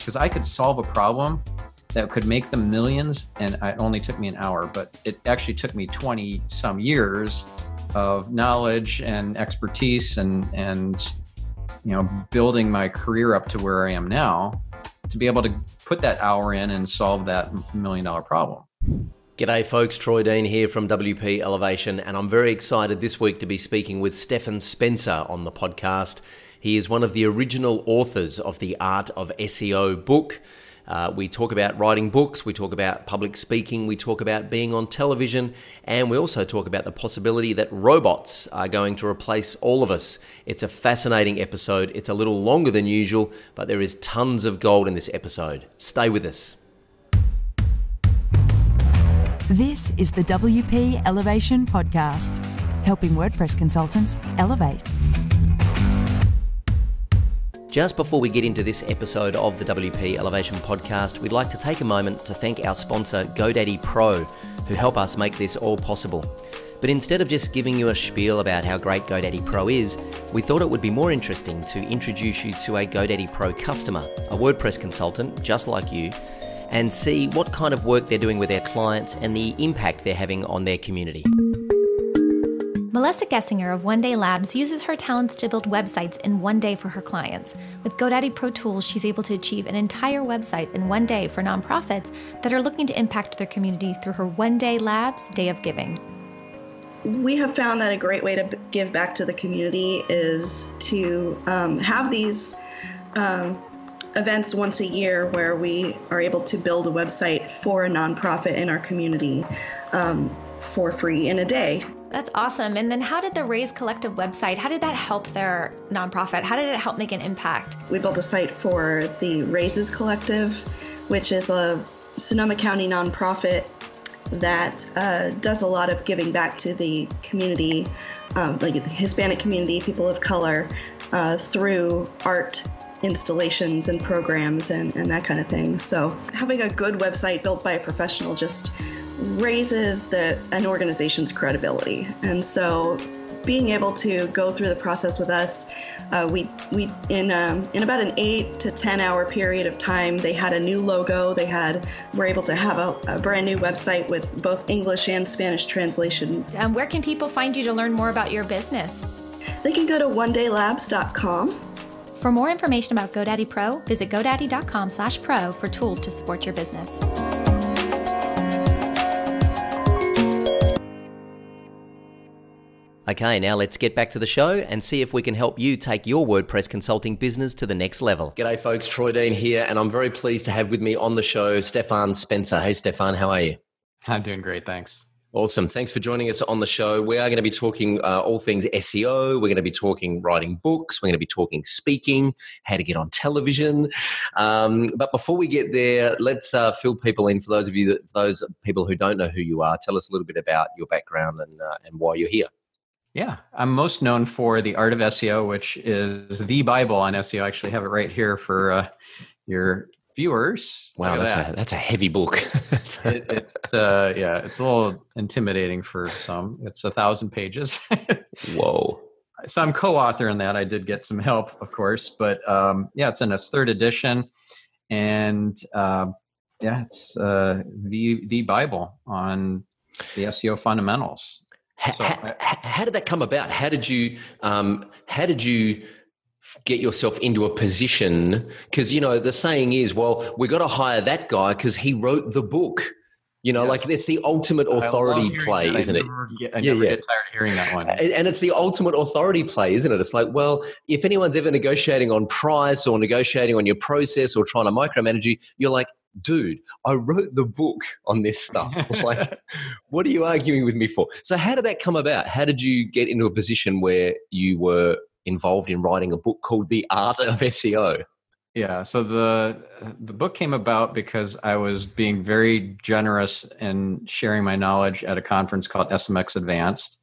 because I could solve a problem that could make them millions, and it only took me an hour, but it actually took me 20 some years of knowledge and expertise and building my career up to where I am now to be able to put that hour in and solve that $1 million problem. G'day folks, Troy Dean here from WP Elevation, and I'm very excited this week to be speaking with Stephan Spencer on the podcast. He is one of the original authors of the Art of SEO book. We talk about writing books, we talk about public speaking, we talk about being on television, and we also talk about the possibility that robots are going to replace all of us. It's a fascinating episode. It's a little longer than usual, but there is tons of gold in this episode. Stay with us. This is the WP Elevation Podcast, helping WordPress consultants elevate. Just before we get into this episode of the WP Elevation Podcast, we'd like to take a moment to thank our sponsor, GoDaddy Pro, who help us make this all possible. But instead of just giving you a spiel about how great GoDaddy Pro is, we thought it would be more interesting to introduce you to a GoDaddy Pro customer, a WordPress consultant just like you, and see what kind of work they're doing with their clients and the impact they're having on their community. Melissa Gessinger of One Day Labs uses her talents to build websites in one day for her clients. With GoDaddy Pro Tools, she's able to achieve an entire website in one day for nonprofits that are looking to impact their community through her One Day Labs Day of Giving. We have found that a great way to give back to the community is to have these events once a year where we are able to build a website for a nonprofit in our community for free in a day. That's awesome. And then how did the Raise Collective website, how did that help their nonprofit? How did it help make an impact? We built a site for the Raises Collective, which is a Sonoma County nonprofit that does a lot of giving back to the community, like the Hispanic community, people of color, through art installations and programs and that kind of thing. So having a good website built by a professional just raises an organization's credibility. And so being able to go through the process with us, we in about an 8 to 10 hour period of time, they had a new logo. Were able to have a brand new website with both English and Spanish translation. Where can people find you to learn more about your business? They can go to onedaylabs.com. For more information about GoDaddy Pro, visit godaddy.com/pro for tools to support your business. Okay, now let's get back to the show and see if we can help you take your WordPress consulting business to the next level. G'day folks, Troy Dean here, and I'm very pleased to have with me on the show Stephan Spencer. Hey Stephan, how are you? I'm doing great, thanks. Awesome. Thanks for joining us on the show. We are going to be talking all things SEO. We're going to be talking writing books. We're going to be talking speaking, how to get on television. But before we get there, let's fill people in. For those people who don't know who you are, tell us a little bit about your background and why you're here. Yeah, I'm most known for the Art of SEO, which is the Bible on SEO. I actually have it right here for your viewers. Wow, that's a heavy book. It's a little intimidating for some. It's 1,000 pages. Whoa. So I'm co-author in that. I did get some help, of course, but it's in its 3rd edition, and it's the Bible on the SEO fundamentals. How did that come about? How did you get yourself into a position? Because, the saying is, well, we got to hire that guy because he wrote the book. Yes. Like it's the ultimate authority play, isn't it? I never get tired of hearing that one. And it's the ultimate authority play, isn't it? It's like, well, if anyone's ever negotiating on price or negotiating on your process or trying to micromanage you, you're like, dude, I wrote the book on this stuff. Like, what are you arguing with me for? So how did that come about? How did you get into a position where you were involved in writing a book called The Art of SEO? Yeah, so the book came about because I was being very generous in sharing my knowledge at a conference called SMX Advanced.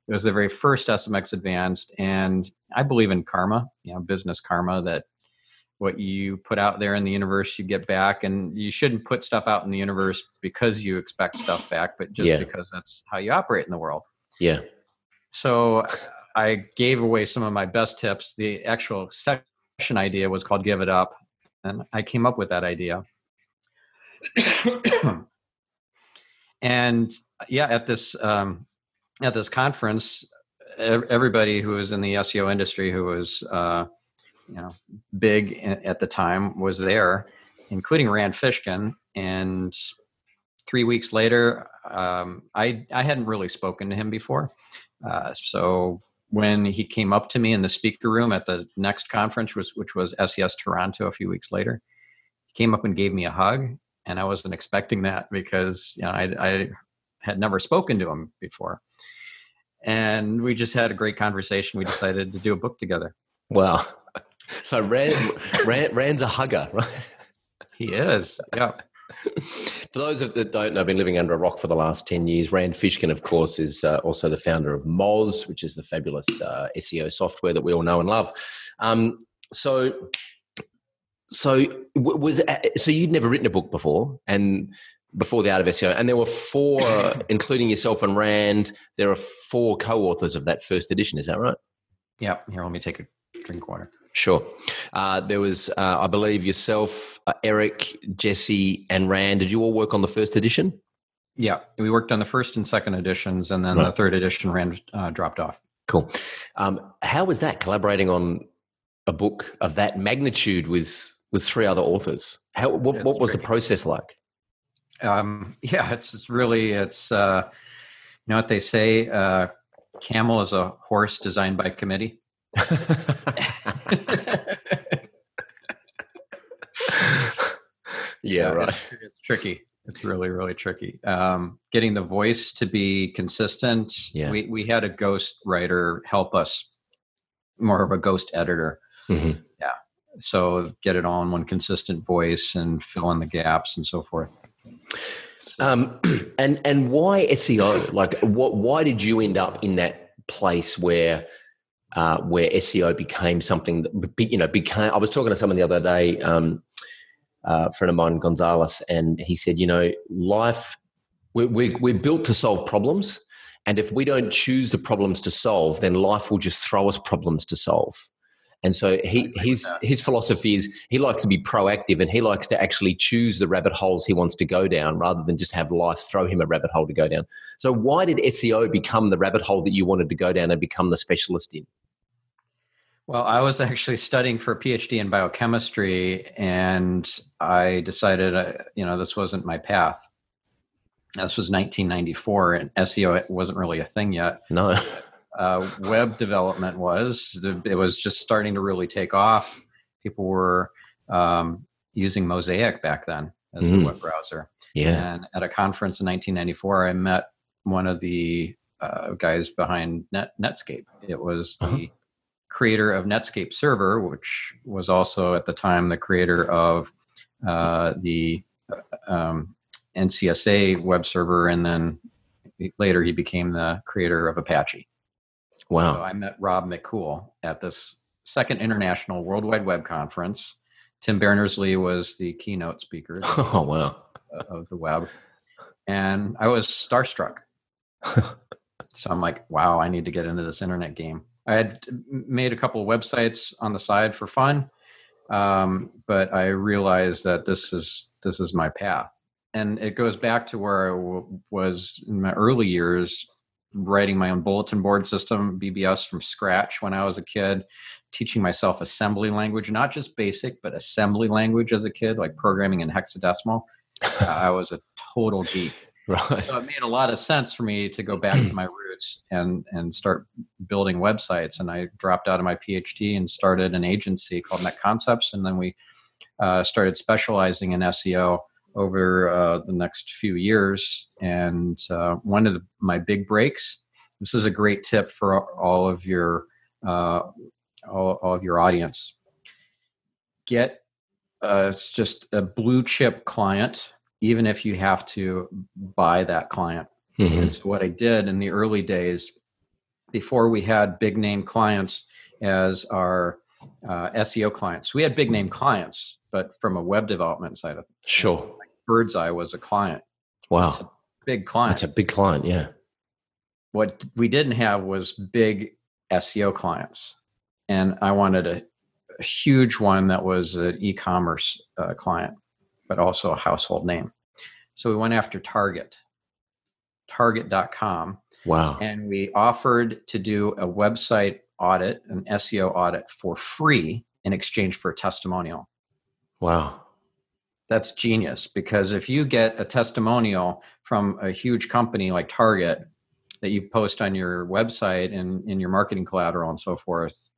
It was the very first SMX Advanced, and I believe in karma, business karma, that what you put out there in the universe, you get back, and you shouldn't put stuff out in the universe because you expect stuff back, but just because that's how you operate in the world. Yeah. So I gave away some of my best tips. The actual session idea was called Give It Up. And I came up with that idea. And yeah, at this conference, everybody who was in the SEO industry who was big at the time was there, including Rand Fishkin. And 3 weeks later, I hadn't really spoken to him before. So when he came up to me in the speaker room at the next conference, which was SES Toronto a few weeks later, he came up and gave me a hug. And I wasn't expecting that because I had never spoken to him before. And we just had a great conversation. We decided to do a book together. Wow. So Rand's a hugger, right? He is, yeah. For those that don't know, I've been living under a rock for the last 10 years. Rand Fishkin, of course, is also the founder of Moz, which is the fabulous SEO software that we all know and love. So you'd never written a book before, and before the Art of SEO, and there were 4, including yourself and Rand, there are 4 co-authors of that first edition. Is that right? Yeah. Here, let me take a drink of water. Sure. There was, I believe, yourself, Eric, Jesse, and Rand. Did you all work on the first edition? Yeah, we worked on the first and second editions, and then the third edition Rand dropped off. Cool. How was that, collaborating on a book of that magnitude with 3 other authors? What was the process like? It's really you know what they say, camel is a horse designed by committee. Yeah, right. It's tricky. It's really, really tricky. Getting the voice to be consistent. Yeah. We had a ghost writer help us, more of a ghost editor. Mm-hmm. Yeah. So get it all in one consistent voice and fill in the gaps and so forth. And why SEO? Like, why did you end up in that place where SEO became something that became? I was talking to someone the other day, a friend of mine, Gonzalez, and he said, life, we're built to solve problems, and if we don't choose the problems to solve, then life will just throw us problems to solve. And so his philosophy is he likes to be proactive, and he likes to actually choose the rabbit holes he wants to go down rather than just have life throw him a rabbit hole to go down. So why did SEO become the rabbit hole that you wanted to go down and become the specialist in? Well, I was actually studying for a PhD in biochemistry, and I decided, this wasn't my path. This was 1994, and SEO wasn't really a thing yet. No. Web development was. It was just starting to really take off. People were using Mosaic back then as a web browser. Yeah. And at a conference in 1994, I met one of the guys behind Netscape. It was the creator of Netscape Server, which was also at the time the creator of the NCSA web server, and then later he became the creator of Apache. Wow. So I met Rob McCool at this second International World Wide Web Conference. Tim Berners-Lee was the keynote speaker of the web. And I was starstruck. So I'm like, wow, I need to get into this internet game. I had made a couple of websites on the side for fun, but I realized that this is my path. And it goes back to where I was in my early years, writing my own bulletin board system, BBS, from scratch when I was a kid, teaching myself assembly language, not just basic, but assembly language as a kid, like programming in hexadecimal. I was a total geek. Right. So it made a lot of sense for me to go back to my roots and start building websites. And I dropped out of my PhD and started an agency called Net Concepts. And then we started specializing in SEO over the next few years. And one of my big breaks, this is a great tip for all of your audience. Get just a blue chip client, even if you have to buy that client. Mm-hmm. And so what I did in the early days, before we had big name clients as our SEO clients, we had big name clients, but from a web development side of things. Sure. Like Birdseye was a client. Wow. It's a big client. That's a big client, yeah. What we didn't have was big SEO clients. And I wanted to a huge one that was an e-commerce client, but also a household name. So we went after Target.com. Wow. And we offered to do a website audit, an SEO audit for free in exchange for a testimonial. Wow. That's genius, because if you get a testimonial from a huge company like Target that you post on your website and in your marketing collateral and so forth,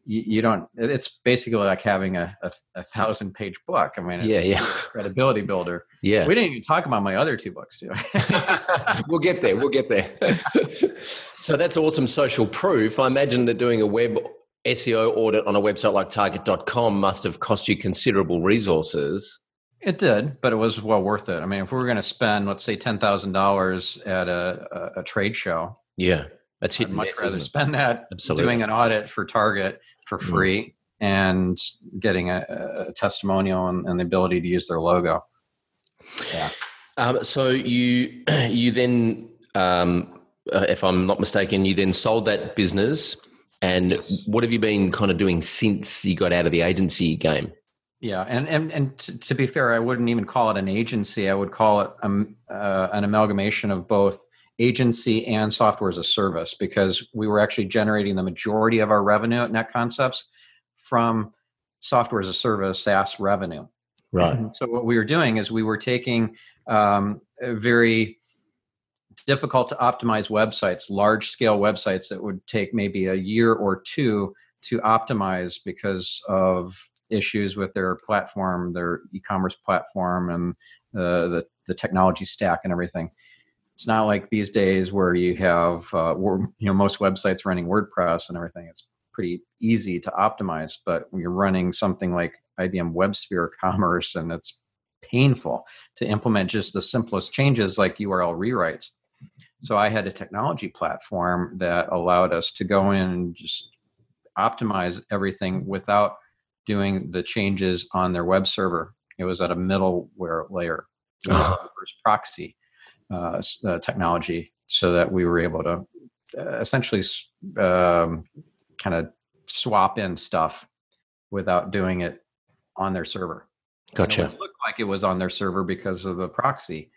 you don't, it's basically like having a 1,000-page book. I mean, it's a credibility builder. Yeah. We didn't even talk about my other two books, too. We'll get there. So that's awesome social proof. I imagine that doing a web SEO audit on a website like target.com must have cost you considerable resources. It did, but it was well worth it. I mean, if we were going to spend, let's say, $10,000 at a trade show, that's I'd much rather spend that doing an audit for Target for free and getting a testimonial and the ability to use their logo. Yeah. So you then, if I'm not mistaken, you then sold that business. And what have you been kind of doing since you got out of the agency game? Yeah, and to be fair, I wouldn't even call it an agency. I would call it an amalgamation of both agency and software as a service, because we were actually generating the majority of our revenue at Net Concepts from software as a service, SaaS revenue. Right. So what we were doing is we were taking very difficult to optimize websites, large scale websites that would take maybe a year or two to optimize because of issues with their platform, their e-commerce platform, and the technology stack and everything. It's not like these days where you have most websites running WordPress and everything. It's pretty easy to optimize, but when you're running something like IBM WebSphere Commerce, and it's painful to implement just the simplest changes like URL rewrites. So I had a technology platform that allowed us to go in and just optimize everything without doing the changes on their web server. It was at a middleware layer. It was the first proxy technology, so that we were able to essentially kind of swap in stuff without doing it on their server. Gotcha. And it would look like it was on their server because of the proxy.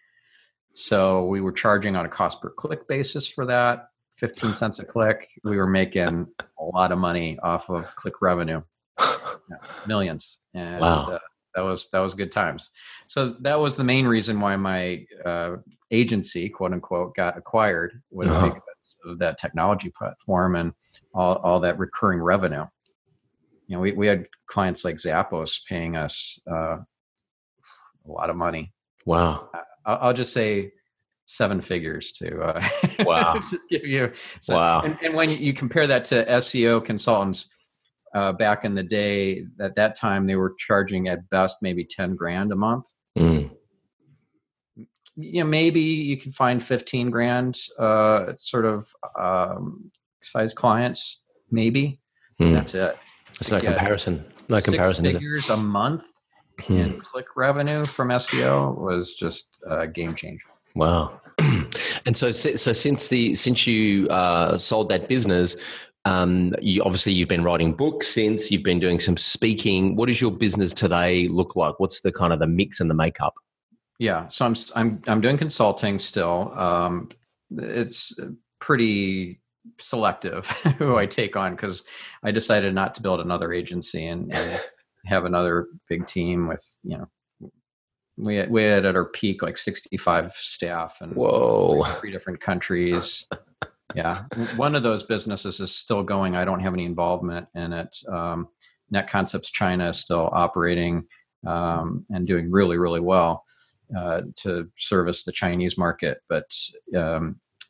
So we were charging on a cost per click basis for that, 15 cents a click. We were making a lot of money off of click revenue, millions. And wow. That was good times. So that was the main reason why my agency, quote unquote, got acquired, was because of that technology platform and all that recurring revenue. You know, we had clients like Zappos paying us a lot of money. Wow. I'll just say 7 figures to wow. just give you. Wow. And when you compare that to SEO consultants back in the day, at that time they were charging at best maybe 10 grand a month. You know, maybe you can find 15 grand sort of size clients, maybe. That's it. It's no comparison. No comparison. 6 figures a month in click revenue from SEO was just a game changer. Wow. And so since you sold that business, you've been writing books since, you've been doing some speaking. What does your business today look like? What's the kind of the mix and the makeup? Yeah, so I'm doing consulting still. It's pretty selective who I take on, because I decided not to build another agency and have another big team with, you know, we had at our peak like 65 staff and three different countries. Yeah. One of those businesses is still going. I don't have any involvement in it. Net Concepts China is still operating and doing really, really well to service the Chinese market. But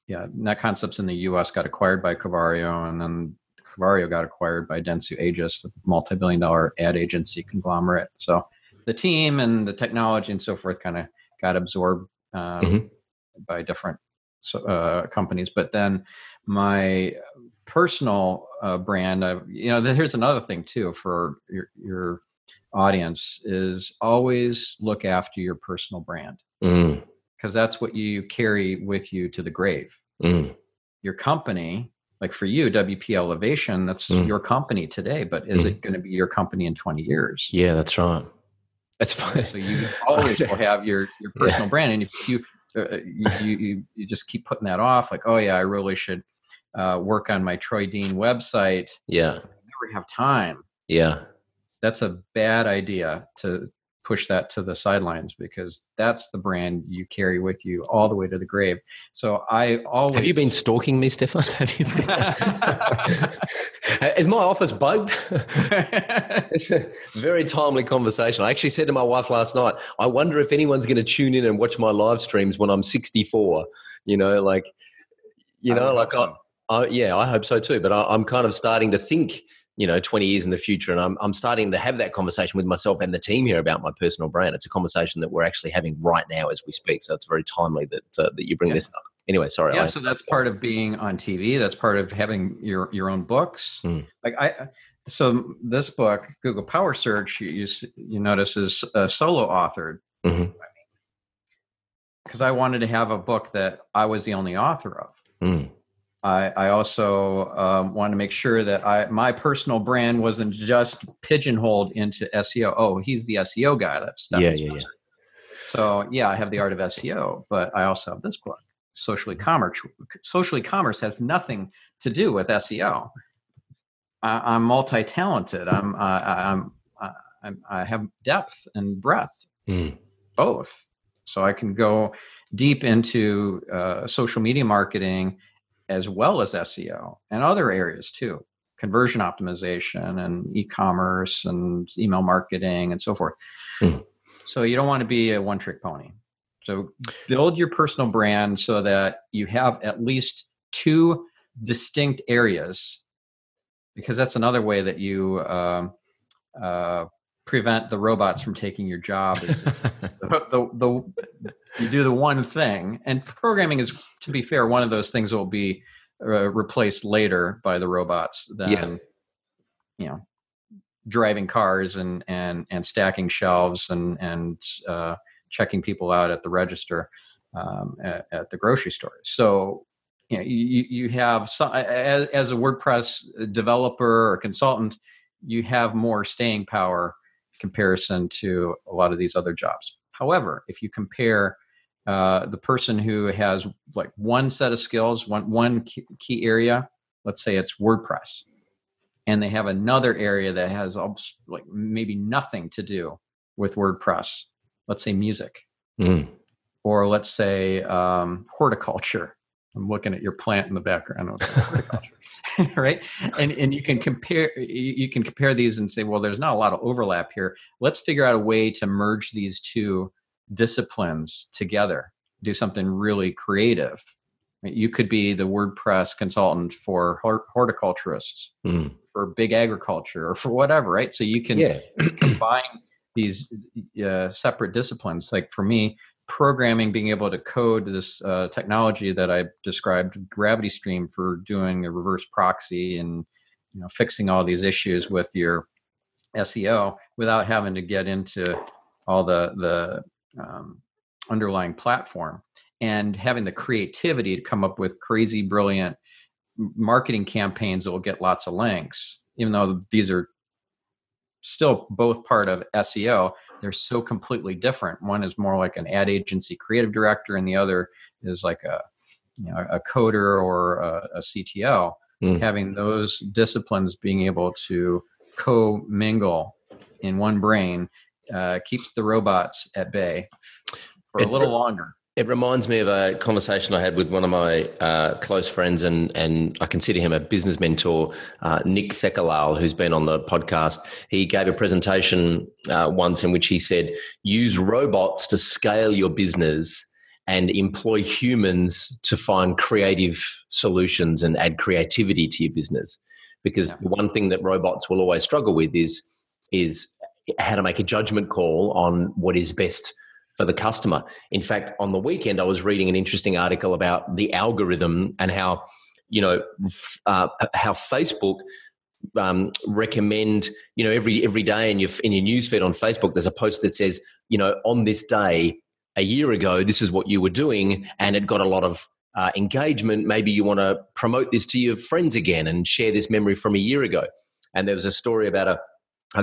Net Concepts in the US got acquired by Cavario, and then Cavario got acquired by Dentsu Aegis, the multi-billion-dollar ad agency conglomerate. So the team and the technology and so forth kind of got absorbed by different companies. But then my personal brand, here's another thing too for your audience, is always look after your personal brand, because that's what you carry with you to the grave. Your company, like for you, WP Elevation, that's your company today, but is it going to be your company in 20 years? Yeah, that's right. That's fine. So you always will have your personal brand. And if you just keep putting that off, like, oh yeah, I really should work on my Troy Dean website. Yeah. I never have time. Yeah. That's a bad idea to push that to the sidelines, because that's the brand you carry with you all the way to the grave. So I always... Have you been stalking me, Stephan? Have you been... Is my office bugged? It's a very timely conversation. I actually said to my wife last night, I wonder if anyone's going to tune in and watch my live streams when I'm 64. I hope so too. But I'm kind of starting to think, 20 years in the future. And I'm starting to have that conversation with myself and the team here about my personal brand. It's a conversation that we're actually having right now as we speak. So it's very timely that you bring this up. Anyway, sorry. Yeah, so that's part of being on TV. That's part of having your own books. So this book, Google Power Search, you notice is solo authored. Because I wanted to have a book that I was the only author of. I also wanted to make sure that my personal brand wasn't just pigeonholed into SEO. Oh, he's the SEO guy. That's Stephans. Yeah. So yeah, I have the Art of SEO, but I also have this book, Socially Commerce. Socially Commerce has nothing to do with SEO. I'm multi-talented. I have depth and breadth, both. So I can go deep into social media marketing, as well as SEO and other areas too, conversion optimization and e-commerce and email marketing and so forth. So you don't want to be a one-trick pony. So build your personal brand so that you have at least two distinct areas, because that's another way that you prevent the robots from taking your job. You do the one thing, and programming is, to be fair, one of those things that will be replaced later by the robots than driving cars and stacking shelves and checking people out at the register at the grocery store. So you have some, as a WordPress developer or consultant, you have more staying power in comparison to a lot of these other jobs. However, if you compare the person who has like one set of skills, one key area, let's say it's WordPress, and they have another area that has like maybe nothing to do with WordPress, let's say music, or let's say horticulture. I'm looking at your plant in the background. Horticulture, right? And you can compare these and say, well, there's not a lot of overlap here. Let's figure out a way to merge these two disciplines together, do something really creative. You could be the WordPress consultant for horticulturists, for big agriculture, or for whatever, right? So you can combine these separate disciplines. Like for me, programming, being able to code this technology that I described, Gravity Stream, for doing a reverse proxy and fixing all these issues with your SEO without having to get into all the underlying platform, and having the creativity to come up with crazy, brilliant marketing campaigns that will get lots of links, even though these are still both part of SEO. They're so completely different. One is more like an ad agency creative director, and the other is like a coder or a CTO. Having those disciplines being able to co-mingle in one brain keeps the robots at bay for a little longer. It reminds me of a conversation I had with one of my close friends, and I consider him a business mentor, Nick Thekkalal, who's been on the podcast. He gave a presentation once in which he said, use robots to scale your business and employ humans to find creative solutions and add creativity to your business. Because the one thing that robots will always struggle with is how to make a judgment call on what is best for the customer. In fact, on the weekend, I was reading an interesting article about the algorithm and how Facebook recommend, every day in your newsfeed on Facebook, there's a post that says, on this day a year ago, this is what you were doing, and it got a lot of engagement. Maybe you want to promote this to your friends again and share this memory from a year ago. And there was a story about a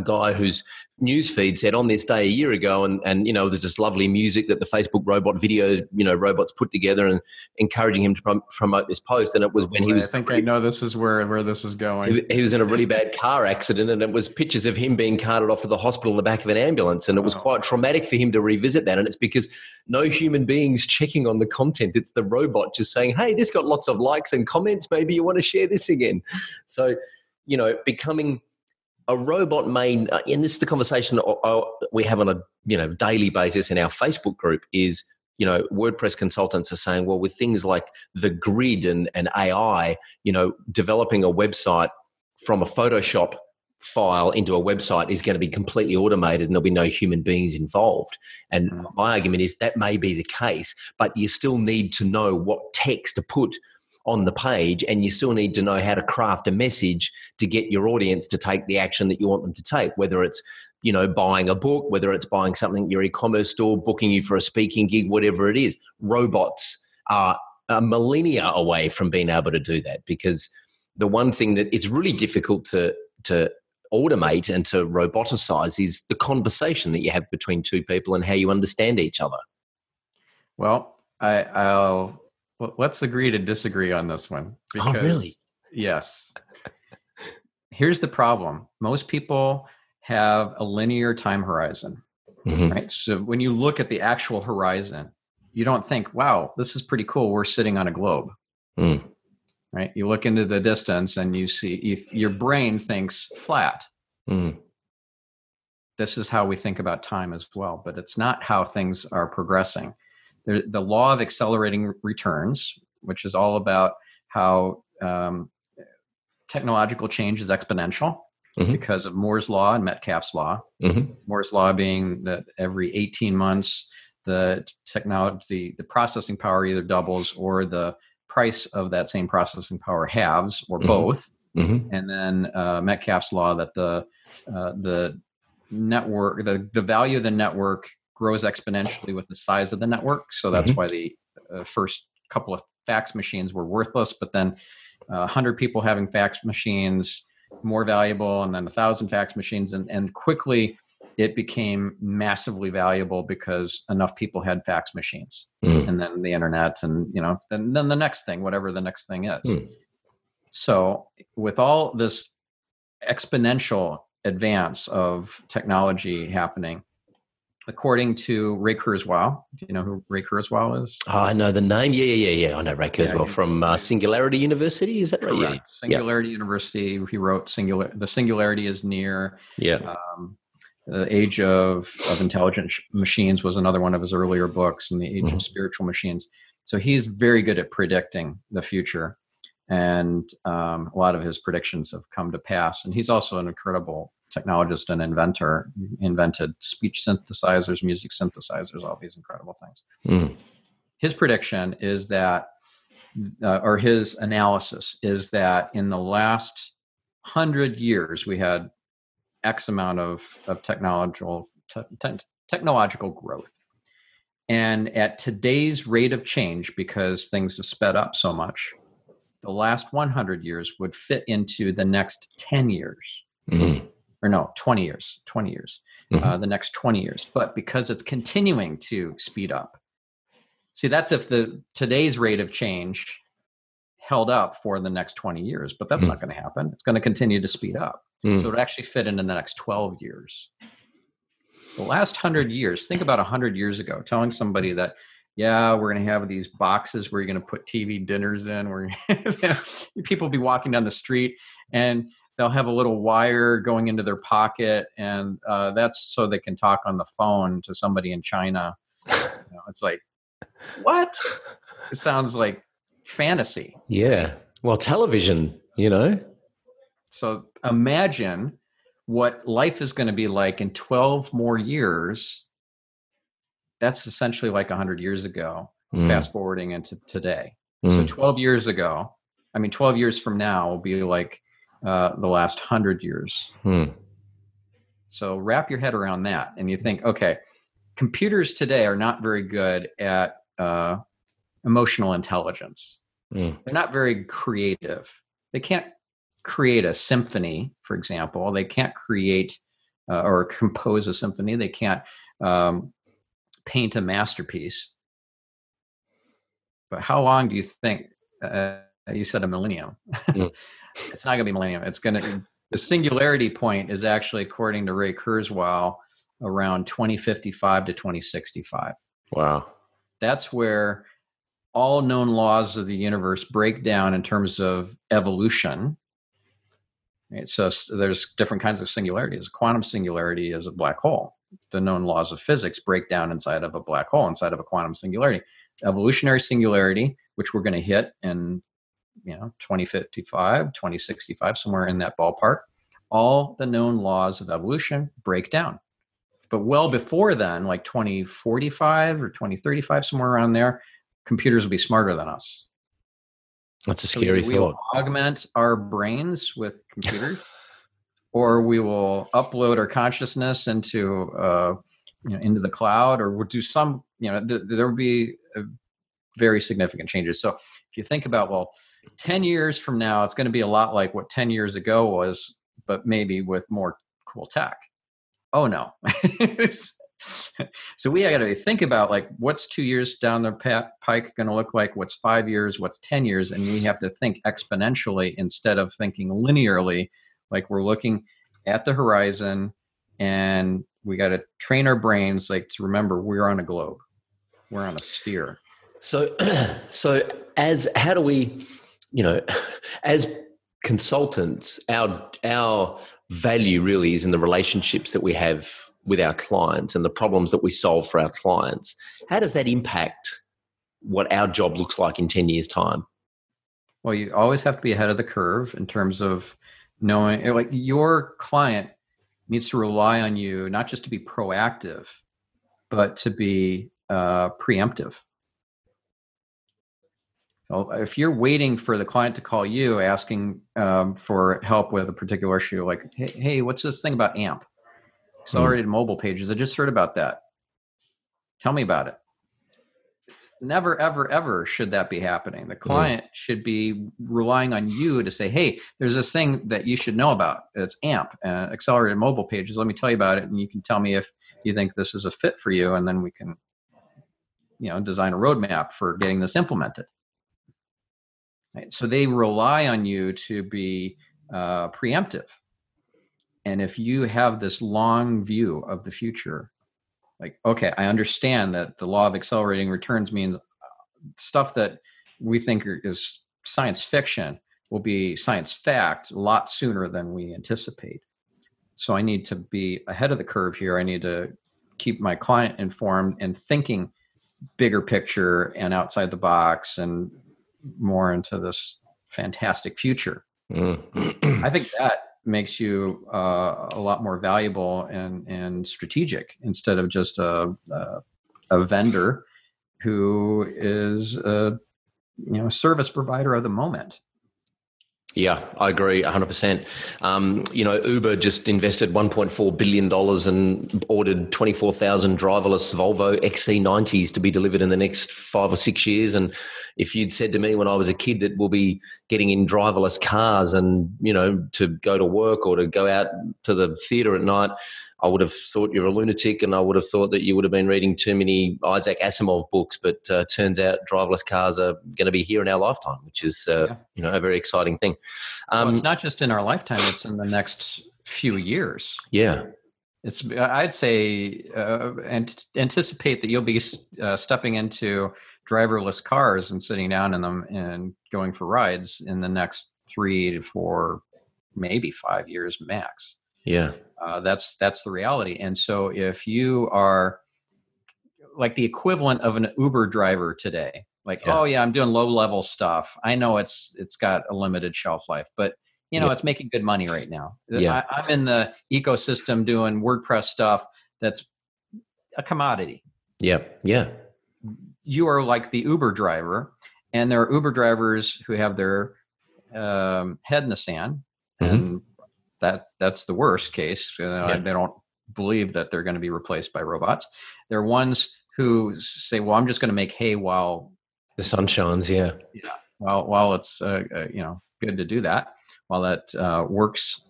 guy whose newsfeed said on this day a year ago, and there's this lovely music that the Facebook robot video, robots put together and encouraging him to promote this post. And it was when he was... I think I know this is where this is going. He was in a really bad car accident, and it was pictures of him being carted off to the hospital in the back of an ambulance. And it was quite traumatic for him to revisit that. And it's because no human being's checking on the content. It's the robot just saying, hey, this got lots of likes and comments. Maybe you want to share this again. So, becoming... a robot may, and this is the conversation we have on a daily basis in our Facebook group, is WordPress consultants are saying, well, with things like the grid and AI, developing a website from a Photoshop file into a website is going to be completely automated and there'll be no human beings involved. And my argument is that may be the case, but you still need to know what text to put on the page, and you still need to know how to craft a message to get your audience to take the action that you want them to take, whether it's buying a book, whether it's buying something at your e-commerce store, booking you for a speaking gig, whatever it is. Robots are millennia away from being able to do that, because the one thing that it's really difficult to automate and to roboticize is the conversation that you have between two people and how you understand each other. Well, let's agree to disagree on this one. Because, oh, really? Yes. Here's the problem. Most people have a linear time horizon, right? So when you look at the actual horizon, you don't think, wow, this is pretty cool. We're sitting on a globe, right? You look into the distance and you see, your brain thinks flat. This is how we think about time as well, but it's not how things are progressing. The law of accelerating returns, which is all about how technological change is exponential because of Moore's law and Metcalfe's law. Moore's law being that every 18 months, the processing power either doubles or the price of that same processing power halves, or both. And then Metcalfe's law that the network, the value of the network grows exponentially with the size of the network. So that's why the first couple of fax machines were worthless, but then 100 people having fax machines more valuable, and then 1,000 fax machines, and quickly it became massively valuable because enough people had fax machines, and then the internet, and then the next thing, whatever the next thing is. So with all this exponential advance of technology happening, according to Ray Kurzweil, do you know who Ray Kurzweil is? Oh, I know the name. Yeah. I know Ray Kurzweil from Singularity University. Is that right? Correct. Singularity University. He wrote The Singularity is Near. The Age of Intelligent Machines was another one of his earlier books, and The Age of Spiritual Machines. So he's very good at predicting the future, and a lot of his predictions have come to pass. And he's also an incredible technologist and inventor. He invented speech synthesizers, music synthesizers, all these incredible things. His prediction is that, or his analysis is that in the last 100 years, we had X amount of technological growth. And at today's rate of change, because things have sped up so much, the last 100 years would fit into the next 10 years. Or no, 20 years, the next 20 years. But because it's continuing to speed up. See, that's if today's rate of change held up for the next 20 years, but that's not going to happen. It's going to continue to speed up. So it would actually fit into the next 12 years. The last 100 years, think about 100 years ago, telling somebody that, yeah, we're going to have these boxes where you're going to put TV dinners in, where people will be walking down the street and they'll have a little wire going into their pocket, and that's so they can talk on the phone to somebody in China. It's like, what? It sounds like fantasy. Yeah. Well, television, So imagine what life is going to be like in 12 more years. That's essentially like 100 years ago, fast forwarding into today. So 12 years ago, 12 years from now will be like the last 100 years. So wrap your head around that, and you think, okay, computers today are not very good at emotional intelligence. They're not very creative. They can't create a symphony, for example. They can't create or compose a symphony. They can't paint a masterpiece. But how long do you think? You said a millennium. It's not going to be millennium. It's going to. The singularity point is actually, according to Ray Kurzweil, around 2055 to 2065. Wow. That's where all known laws of the universe break down in terms of evolution. Right? So there's different kinds of singularities. Quantum singularity is a black hole. The known laws of physics break down inside of a black hole, inside of a quantum singularity. Evolutionary singularity, which we're going to hit in 2055, 2065, somewhere in that ballpark. All the known laws of evolution break down. But well before then, like 2045 or 2035, somewhere around there, computers will be smarter than us. That's a scary thought. We will augment our brains with computers, or we will upload our consciousness into the cloud, or we'll do some. There will be very significant changes. So if you think about, 10 years from now, it's going to be a lot like what 10 years ago was, but maybe with more cool tech. Oh no. So we got to think about what's 2 years down the pike going to look like, what's 5 years, what's 10 years. And we have to think exponentially instead of thinking linearly, like we're looking at the horizon, and we got to train our brains to remember we're on a globe. We're on a sphere. So how do we, as consultants, our value really is in the relationships that we have with our clients and the problems that we solve for our clients. How does that impact what our job looks like in 10 years' time? Well, you always have to be ahead of the curve in terms of knowing, your client needs to rely on you not just to be proactive, but to be preemptive. So if you're waiting for the client to call you asking for help with a particular issue, like, hey, what's this thing about AMP? Accelerated mobile pages. I just heard about that. Tell me about it. Never, ever, ever should that be happening. The client should be relying on you to say, hey, there's this thing that you should know about. It's AMP, accelerated mobile pages. Let me tell you about it, and you can tell me if you think this is a fit for you, and then we can, design a roadmap for getting this implemented. Right? So they rely on you to be preemptive. And if you have this long view of the future, okay, I understand that the law of accelerating returns means stuff that we think is science fiction will be science fact a lot sooner than we anticipate. So I need to be ahead of the curve here. I need to keep my client informed and thinking bigger picture and outside the box and more into this fantastic future. I think that makes you a lot more valuable and strategic instead of just a vendor who is a service provider of the moment. Yeah, I agree 100%. Uber just invested $1.4 billion and ordered 24,000 driverless Volvo XC90s to be delivered in the next 5 or 6 years. And if you'd said to me when I was a kid that we'll be getting in driverless cars and, to go to work or to go out to the theater at night, I would have thought you're a lunatic, and I would have thought that you would have been reading too many Isaac Asimov books. But turns out driverless cars are going to be here in our lifetime, which is a very exciting thing. It's not just in our lifetime; it's in the next few years. Yeah, I'd say anticipate that you'll be stepping into driverless cars and sitting down in them and going for rides in the next 3 to 4, maybe 5 years max. Yeah. That's the reality. And so if you are like the equivalent of an Uber driver today, oh yeah, I'm doing low level stuff. I know it's got a limited shelf life, but it's making good money right now. Yeah. I'm in the ecosystem doing WordPress stuff. That's a commodity. Yeah. Yeah. You are like the Uber driver, and there are Uber drivers who have their head in the sand, and that's the worst case. They don't believe that they're going to be replaced by robots. There are ones who say, well, I'm just going to make hay while The sun shines, yeah. Yeah. While it's good to do that, while that works,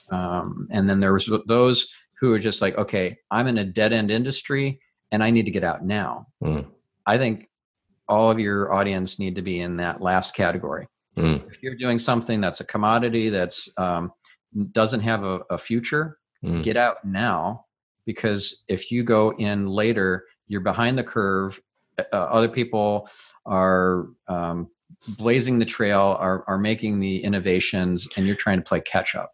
and then there's those who are just like, okay, I'm in a dead end industry and I need to get out now. I think all of your audience need to be in that last category. If you're doing something that's a commodity that's doesn't have a future, get out now, because if you go in later, you're behind the curve. Other people are blazing the trail, are making the innovations, and you're trying to play catch up.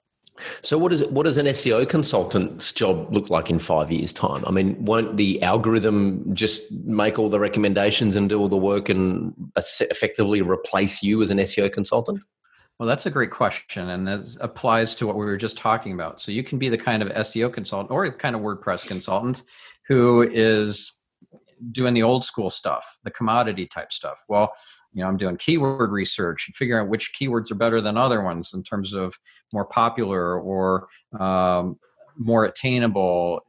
So what does an SEO consultant's job look like in 5 years' time? I mean, won't the algorithm just make all the recommendations and do all the work and effectively replace you as an SEO consultant? Well, that's a great question, and that applies to what we were just talking about. So you can be the kind of SEO consultant or the kind of WordPress consultant who is doing the old school stuff, the commodity type stuff. Well, I'm doing keyword research and figuring out which keywords are better than other ones in terms of more popular or more attainable,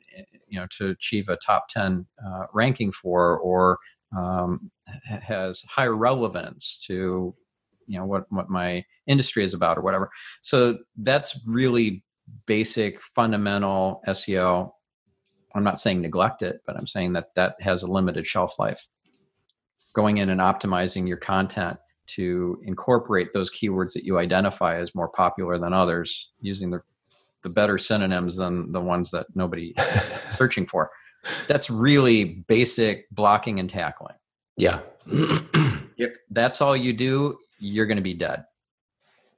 to achieve a top 10 ranking for, or has higher relevance to, what my industry is about or whatever. So that's really basic, fundamental SEO. I'm not saying neglect it, but I'm saying that has a limited shelf life. Going in and optimizing your content to incorporate those keywords that you identify as more popular than others, using the better synonyms than the ones that nobody is searching for. That's really basic blocking and tackling. Yeah. If that's all you do, you're going to be dead.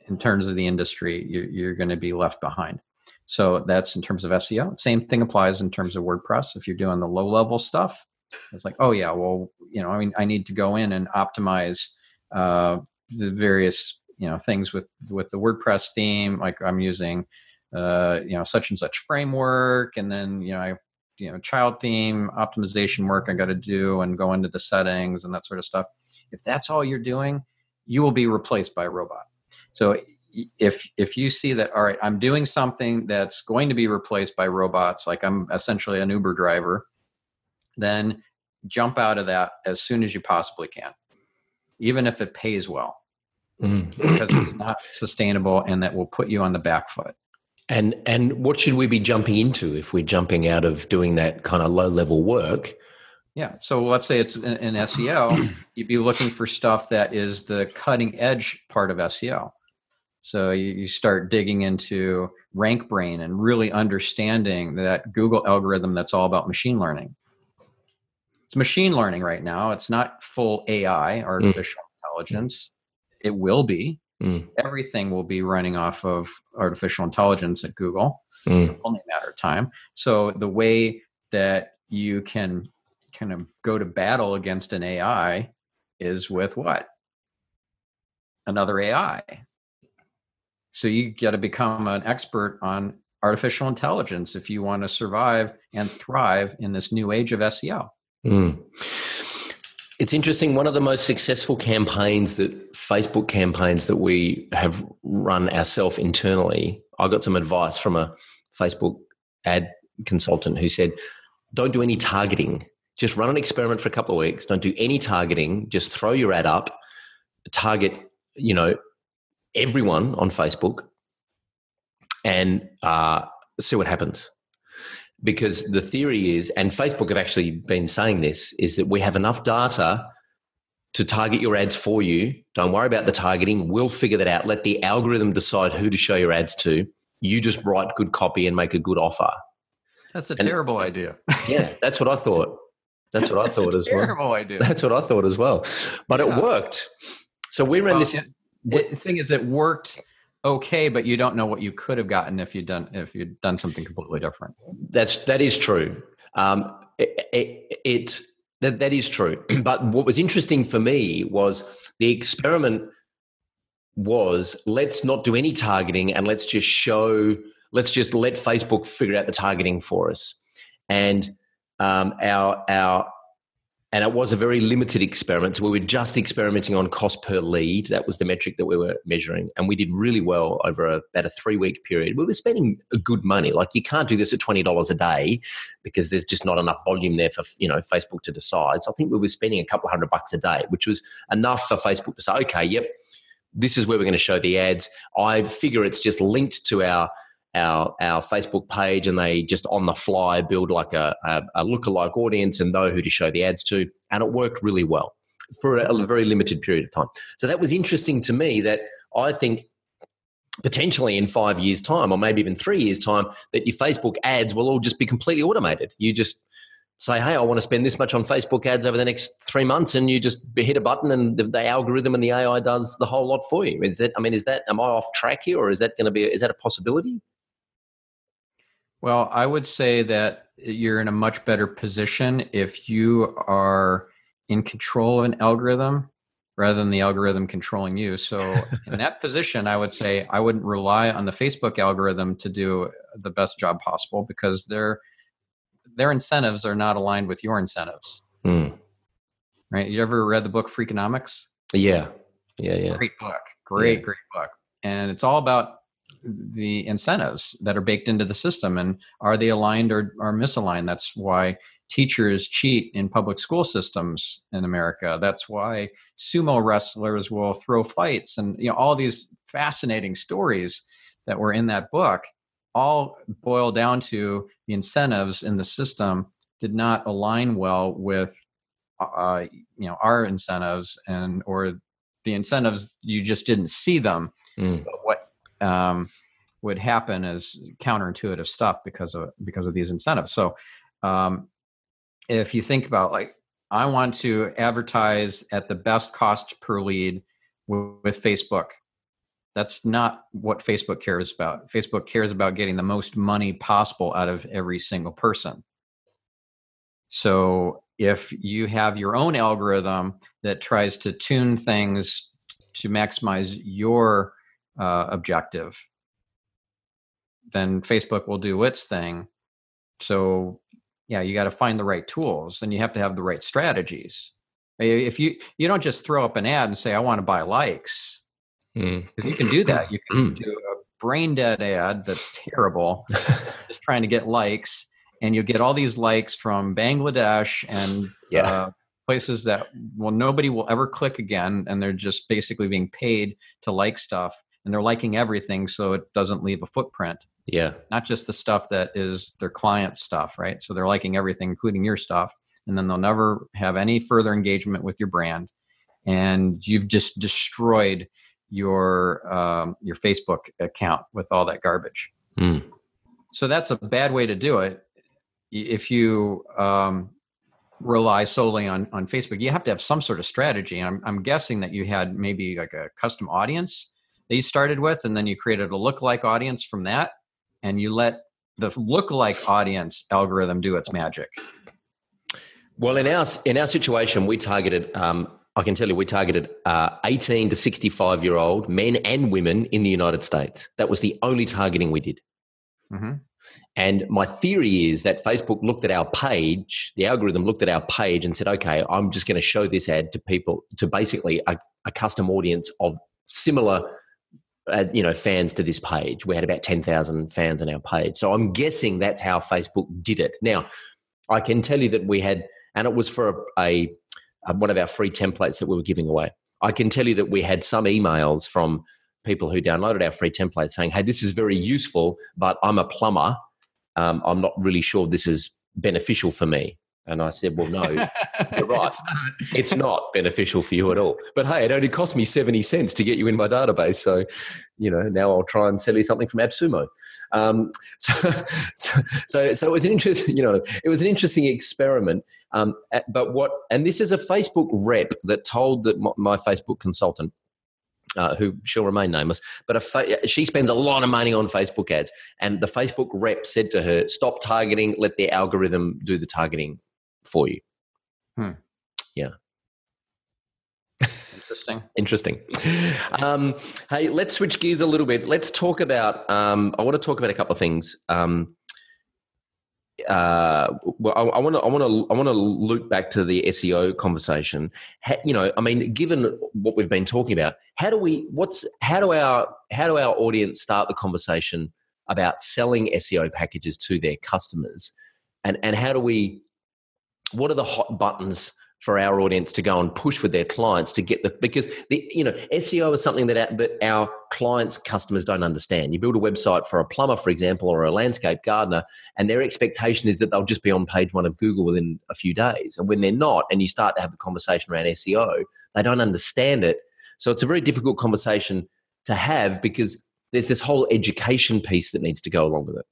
In terms of the industry, you're going to be left behind. So that's in terms of SEO. Same thing applies in terms of WordPress. If you're doing the low level stuff, it's like, oh yeah, well, I need to go in and optimize the various, things with the WordPress theme. Like I'm using, such and such framework, and then, I have, child theme optimization work I got to do and go into the settings and that sort of stuff. If that's all you're doing, you will be replaced by a robot. So if you see that, all right, I'm doing something that's going to be replaced by robots, like I'm essentially an Uber driver, then jump out of that as soon as you possibly can, even if it pays well, because it's not sustainable and that will put you on the back foot. And what should we be jumping into if we're jumping out of doing that kind of low level work? Yeah. So let's say it's in SEO, you'd be looking for stuff that is the cutting edge part of SEO. So you start digging into RankBrain and really understanding that Google algorithm that's all about machine learning. It's machine learning right now. It's not full AI, artificial intelligence. It will be. Everything will be running off of artificial intelligence at Google. Only a matter of time. So the way that you can kind of go to battle against an AI is with what? Another AI. So you got to become an expert on artificial intelligence if you want to survive and thrive in this new age of SEO. It's interesting. One of the most successful Facebook campaigns that we have run ourselves internally, I got some advice from a Facebook ad consultant who said, don't do any targeting. Just run an experiment for a couple of weeks. Don't do any targeting. Just throw your ad up, target, everyone on Facebook, and see what happens. Because the theory is, and Facebook have actually been saying this, is that we have enough data to target your ads for you. Don't worry about the targeting. We'll figure that out. Let the algorithm decide who to show your ads to. You just write good copy and make a good offer. That's a terrible idea. Yeah, that's what I thought. That's what I thought as well. Terrible idea. That's what I thought as well. But it worked. So we ran this. The thing is, it worked okay, but you don't know what you could have gotten if you'd done something completely different. That is true. That is true. But what was interesting for me was the experiment was, let's not do any targeting and let's just let Facebook figure out the targeting for us. And our And it was a very limited experiment. So we were just experimenting on cost per lead. That was the metric that we were measuring. And we did really well over about a 3-week period. We were spending good money. Like, you can't do this at $20 a day because there's just not enough volume there for, Facebook to decide. So I think we were spending a couple $100 a day, which was enough for Facebook to say, okay, yep, this is where we're going to show the ads. I figure it's just linked to our Facebook page, and they just on the fly build like a lookalike audience and know who to show the ads to. And it worked really well for a very limited period of time. So that was interesting to me, that I think potentially in 5 years' time, or maybe even 3 years' time, that your Facebook ads will all just be completely automated. You just say, hey, I want to spend this much on Facebook ads over the next 3 months, and you just hit a button and the algorithm and the AI does the whole lot for you. Am I off track here, or is that a possibility? Well, I would say that you're in a much better position if you are in control of an algorithm rather than the algorithm controlling you. So in that position, I would say I wouldn't rely on the Facebook algorithm to do the best job possible, because their incentives are not aligned with your incentives. Right? You ever read the book Freakonomics? Yeah. Great book. Great book. And it's all about the incentives that are baked into the system, and are they aligned or misaligned? That's why teachers cheat in public school systems in America. That's why sumo wrestlers will throw fights, and all these fascinating stories that were in that book all boil down to the incentives in the system did not align well with our incentives, or the incentives, you just didn't see them. But what would happen is counterintuitive stuff because of these incentives. So if you think about, like, I want to advertise at the best cost per lead with Facebook, that's not what Facebook cares about. Facebook cares about getting the most money possible out of every single person. So if you have your own algorithm that tries to tune things to maximize your objective, then Facebook will do its thing. So yeah, you got to find the right tools, and you have to have the right strategies. If you don't just throw up an ad and say, I want to buy likes, because you can do that. You can do a brain dead ad that's terrible, just trying to get likes, and you get all these likes from Bangladesh and places that nobody will ever click again, and they're just basically being paid to like stuff, and they're liking everything so it doesn't leave a footprint. Yeah. Not just the stuff that is their client stuff, right? So they're liking everything, including your stuff, and then they'll never have any further engagement with your brand, and you've just destroyed your Facebook account with all that garbage. So that's a bad way to do it. If you rely solely on Facebook, you have to have some sort of strategy. I'm guessing that you had maybe like a custom audience that you started with, and then you created a lookalike audience from that, and you let the lookalike audience algorithm do its magic. Well, in our situation, we targeted. I can tell you, we targeted 18 to 65-year-old men and women in the United States. That was the only targeting we did. Mm-hmm. And my theory is that Facebook looked at our page, the algorithm looked at our page and said, okay, I'm just going to show this ad to people, to basically a custom audience of similar fans to this page. We had about 10,000 fans on our page. So I'm guessing that's how Facebook did it. Now, I can tell you that we had, and it was for one of our free templates that we were giving away. I can tell you that we had some emails from people who downloaded our free template saying, hey, this is very useful, but I'm a plumber. I'm not really sure this is beneficial for me. And I said, well, no, you're right. It's not beneficial for you at all. But hey, it only cost me 70 cents to get you in my database. So, now I'll try and sell you something from AppSumo. So it was an interesting, it was an interesting experiment. And this is a Facebook rep that told that my Facebook consultant, who shall remain nameless, but she spends a lot of money on Facebook ads. And the Facebook rep said to her, stop targeting, let the algorithm do the targeting for you. Yeah. Interesting. Hey, let's switch gears a little bit. Let's talk about, I want to talk about a couple of things. well, I want to loop back to the SEO conversation. I mean, given what we've been talking about, how do our audience start the conversation about selling SEO packages to their customers, and what are the hot buttons for our audience to go and push with their clients to get because SEO is something that our clients' customers don't understand. You build a website for a plumber, for example, or a landscape gardener, and their expectation is that they'll just be on page 1 of Google within a few days. And when they're not, and you start to have a conversation around SEO, they don't understand it. So it's a very difficult conversation to have because there's this whole education piece that needs to go along with it.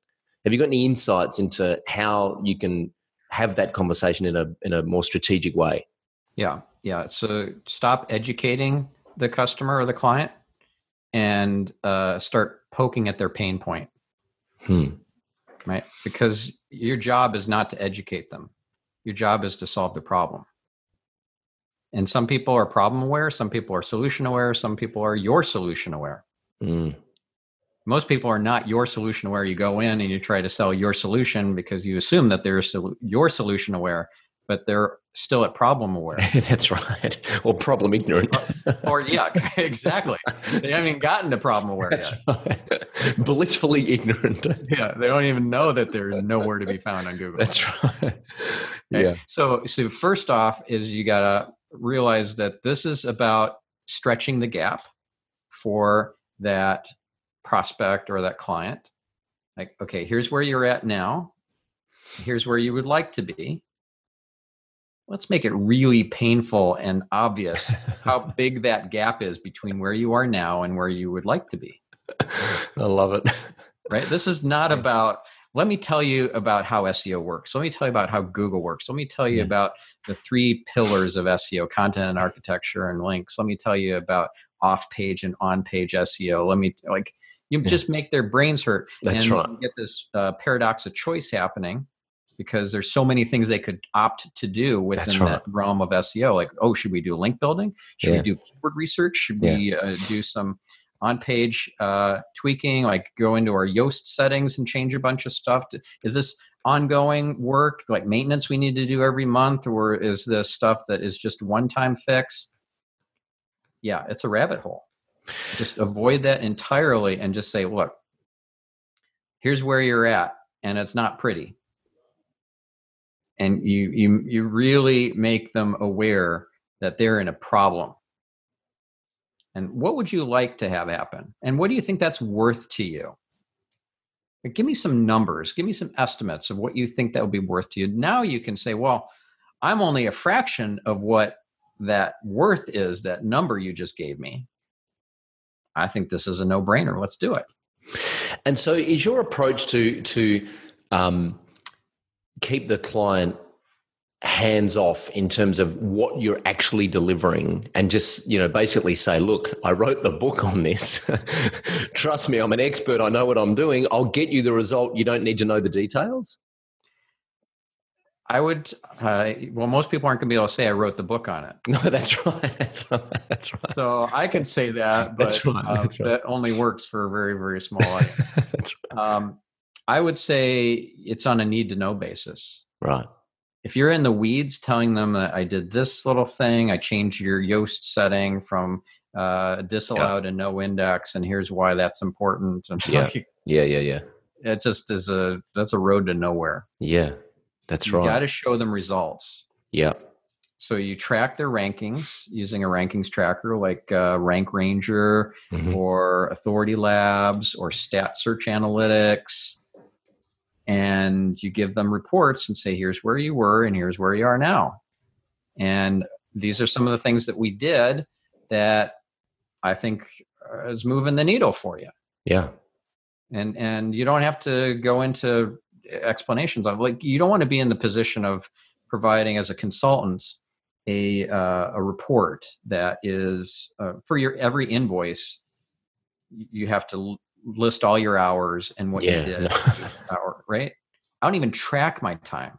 Have you got any insights into how you can have that conversation in a more strategic way? Yeah. So stop educating the customer or the client and start poking at their pain point. Right? Because your job is not to educate them. Your job is to solve the problem. And some people are problem aware. Some people are solution aware. Some people are your solution aware. Most people are not your solution aware. You go in and you try to sell your solution because you assume that they're your solution aware, but they're still at problem aware. That's right. Or problem ignorant. or yeah, exactly. They haven't even gotten to problem aware That's yet. Right. Blissfully ignorant. Yeah, they don't even know that they're nowhere to be found on Google. That's right. Okay? Yeah. So first off is you got to realize that this is about stretching the gap for that prospect or that client. Like, okay, here's where you're at now. Here's where you would like to be. Let's make it really painful and obvious how big that gap is between where you are now and where you would like to be. I love it. Right? This is not about, let me tell you about how SEO works. Let me tell you about how Google works. Let me tell you about the 3 pillars of SEO, content and architecture and links. Let me tell you about off-page and on-page SEO. Let me, you just make their brains hurt. That's and right. You get this paradox of choice happening because there's so many things they could opt to do within that realm of SEO. Like, oh, should we do link building? Should we do keyword research? Should we do some on-page tweaking, like go into our Yoast settings and change a bunch of stuff? Is this ongoing work, like maintenance we need to do every month? Or is this stuff that is just one-time fix? Yeah, it's a rabbit hole. Just avoid that entirely and just say, look, here's where you're at, and it's not pretty. And you really make them aware that they're in a problem. And what would you like to have happen? And what do you think that's worth to you? Like, give me some numbers. Give me some estimates of what you think that would be worth to you. Now you can say, well, I'm only a fraction of what that worth is, that number you just gave me. I think this is a no-brainer. Let's do it. And so is your approach to keep the client hands off in terms of what you're actually delivering and just, basically say, look, I wrote the book on this. Trust me, I'm an expert. I know what I'm doing. I'll get you the result. You don't need to know the details. I would, most people aren't going to be able to say I wrote the book on it. No, that's right. That's right. So I can say that, but that's right. That only works for a very, very small audience. That's right. I would say it's on a need to know basis. Right. If you're in the weeds telling them that I did this little thing, I changed your Yoast setting from disallow to no index, and here's why that's important. And yeah. It just is that's a road to nowhere. Yeah. That's right. You got to show them results. Yeah. So you track their rankings using a rankings tracker like Rank Ranger or Authority Labs or Stat Search Analytics. And you give them reports and say, here's where you were and here's where you are now. And these are some of the things that we did that I think is moving the needle for you. Yeah. And you don't have to go into explanations of, like, you don't want to be in the position of providing as a consultant a report that is for your every invoice. You have to list all your hours and what you did hour, right? I don't even track my time.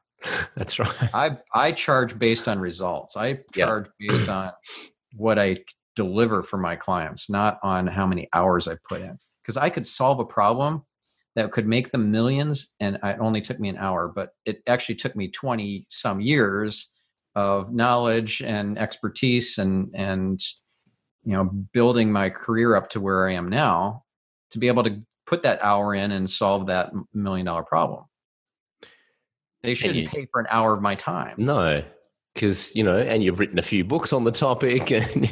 That's right. I charge based on results. I charge based on what I deliver for my clients, not on how many hours I put in. Because I could solve a problem that could make them millions. And it only took me an hour, but it actually took me 20 some years of knowledge and expertise and building my career up to where I am now to be able to put that hour in and solve that $1 million problem. They shouldn't pay for an hour of my time. No, because, and you've written a few books on the topic. And,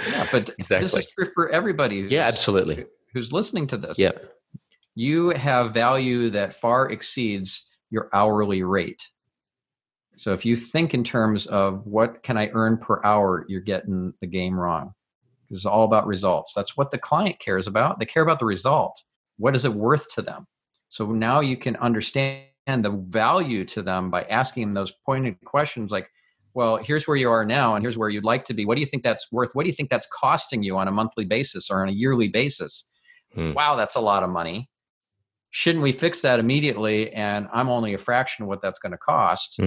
Yeah, but exactly. This is true for everybody absolutely. who's listening to this. Yeah. You have value that far exceeds your hourly rate. So if you think in terms of what can I earn per hour, you're getting the game wrong. It's all about results. That's what the client cares about. They care about the result. What is it worth to them? So now you can understand the value to them by asking them those pointed questions like, well, here's where you are now and here's where you'd like to be. What do you think that's worth? What do you think that's costing you on a monthly basis or on a yearly basis? Wow, that's a lot of money. Shouldn't we fix that immediately? And I'm only a fraction of what that's going to cost.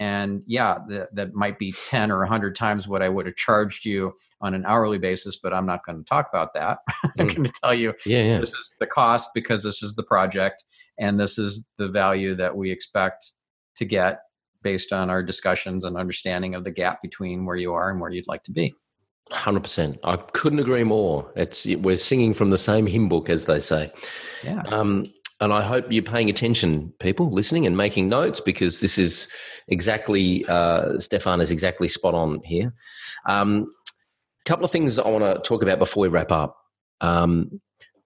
And yeah, that might be 10 or 100 times what I would have charged you on an hourly basis, but I'm not going to talk about that. I'm going to tell you this is the cost because this is the project and this is the value that we expect to get based on our discussions and understanding of the gap between where you are and where you'd like to be. 100%. I couldn't agree more. We're singing from the same hymn book, as they say. Yeah. And I hope you're paying attention, people listening and making notes, because this is exactly, Stephan is exactly spot on here. A couple of things I want to talk about before we wrap up.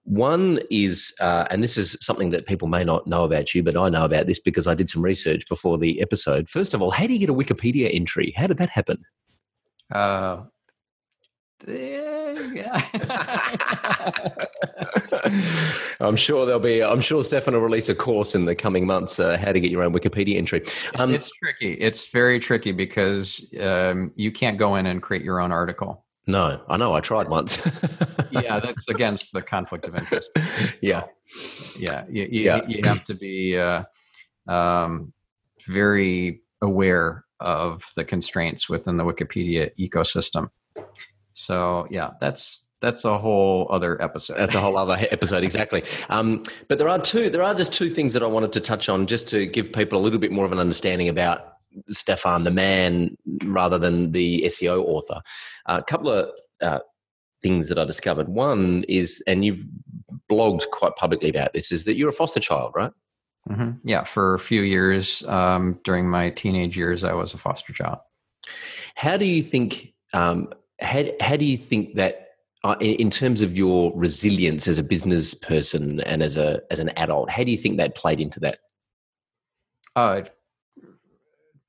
One is, and this is something that people may not know about you, but I know about this because I did some research before the episode. First of all, how do you get a Wikipedia entry? How did that happen? I'm sure Stephan will release a course in the coming months, how to get your own Wikipedia entry. It's tricky. It's very tricky because you can't go in and create your own article. No, I know. I tried once. Yeah, that's against the conflict of interest. Yeah. Yeah. You have to be very aware of the constraints within the Wikipedia ecosystem. So yeah, that's a whole other episode. That's a whole other episode, exactly. But there are just two things that I wanted to touch on just to give people a little bit more of an understanding about Stephan, the man, rather than the SEO author. A couple of things that I discovered. One is, and you've blogged quite publicly about this, is that you're a foster child, right? Mm-hmm. Yeah, for a few years during my teenage years, I was a foster child. How do you think? How do you think that, in terms of your resilience as a business person and as an adult, how do you think that played into that?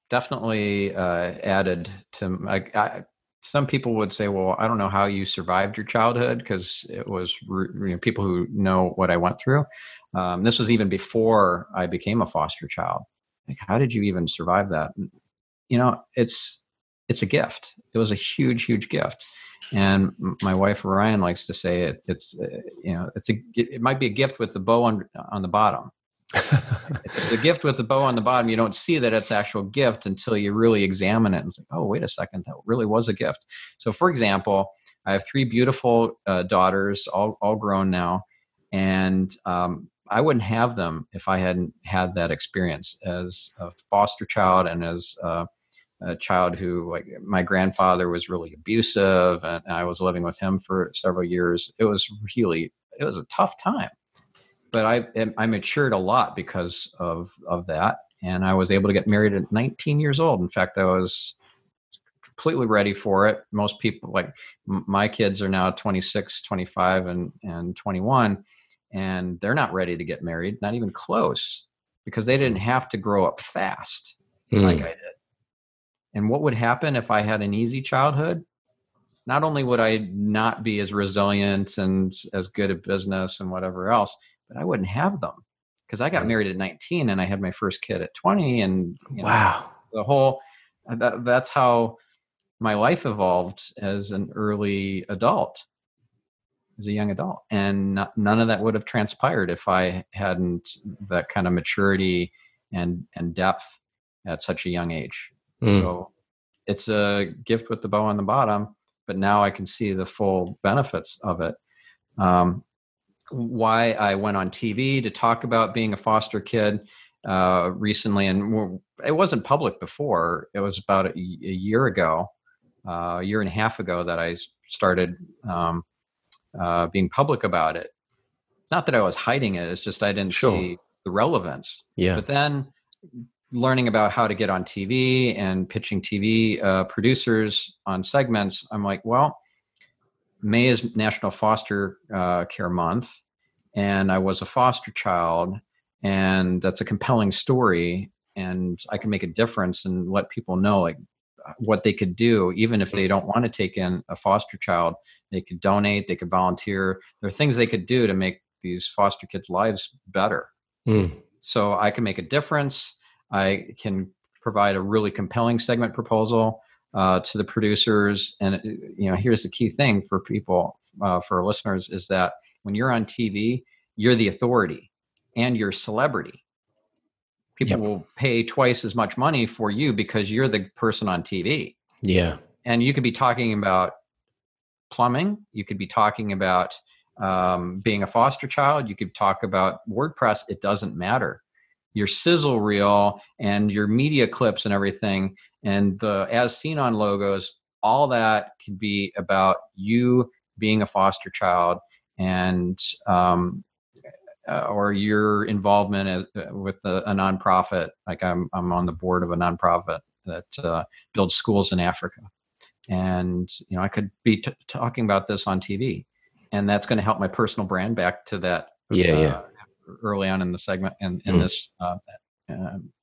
Definitely added to. Some people would say, "Well, I don't know how you survived your childhood," because it was people who know what I went through. This was even before I became a foster child. Like, how did you even survive that? It's a gift. It was a huge, huge gift. And my wife Ryan likes to say it might be a gift with the bow on the bottom. It's a gift with the bow on the bottom. You don't see that it's actual gift until you really examine it and say, oh, wait a second, that really was a gift. So for example, I have 3 beautiful daughters, all grown now. And I wouldn't have them if I hadn't had that experience as a foster child and as a child who, like, my grandfather was really abusive and I was living with him for several years. It was a tough time, but I matured a lot because of that. And I was able to get married at 19 years old. In fact, I was completely ready for it. Most people, like my kids, are now 26, 25 and 21, and they're not ready to get married, not even close, because they didn't have to grow up fast like I did. And what would happen if I had an easy childhood? Not only would I not be as resilient and as good at business and whatever else, but I wouldn't have them, because I got married at 19 and I had my first kid at 20. And wow, that's how my life evolved as an early adult, as a young adult. And none of that would have transpired if I hadn't that kind of maturity and depth at such a young age. So it's a gift with the bow on the bottom, but now I can see the full benefits of it. why I went on TV to talk about being a foster kid recently. And it wasn't public before. It was about a year ago, a year and a half ago, that I started being public about it. It's not that I was hiding it. It's just I didn't see the relevance. Yeah. But then learning about how to get on TV and pitching TV producers on segments, I'm like, well, May is National Foster Care Month, and I was a foster child, and that's a compelling story, and I can make a difference and let people know like what they could do, even if they don't want to take in a foster child. They could donate, they could volunteer. There are things they could do to make these foster kids' lives better. So I can make a difference. I can provide a really compelling segment proposal to the producers. And here's the key thing for people, for our listeners, is that when you're on TV, you're the authority and you're a celebrity. People will pay twice as much money for you because you're the person on TV. Yeah. And you could be talking about plumbing. You could be talking about being a foster child. You could talk about WordPress. It doesn't matter. Your sizzle reel and your media clips and everything, and the as seen on logos, all that could be about you being a foster child, and or your involvement with a nonprofit. Like I'm on the board of a nonprofit that builds schools in Africa, and I could be talking about this on TV, and that's going to help my personal brand back to that. Early on in the segment and in this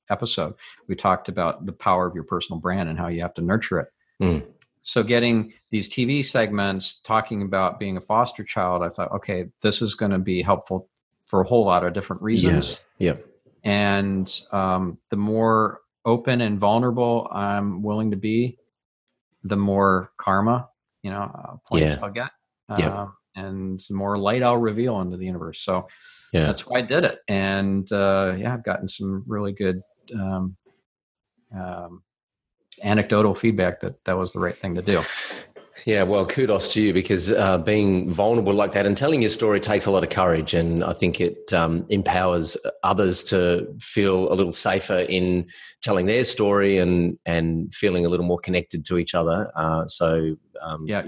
episode, we talked about the power of your personal brand and how you have to nurture it. So getting these TV segments talking about being a foster child, I thought, okay, this is going to be helpful for a whole lot of different reasons. And the more open and vulnerable I'm willing to be, the more karma, points I'll get. And the more light I'll reveal into the universe. So that's why I did it. And I've gotten some really good anecdotal feedback that was the right thing to do. Yeah, well, kudos to you, because being vulnerable like that and telling your story takes a lot of courage. And I think it empowers others to feel a little safer in telling their story and feeling a little more connected to each other. You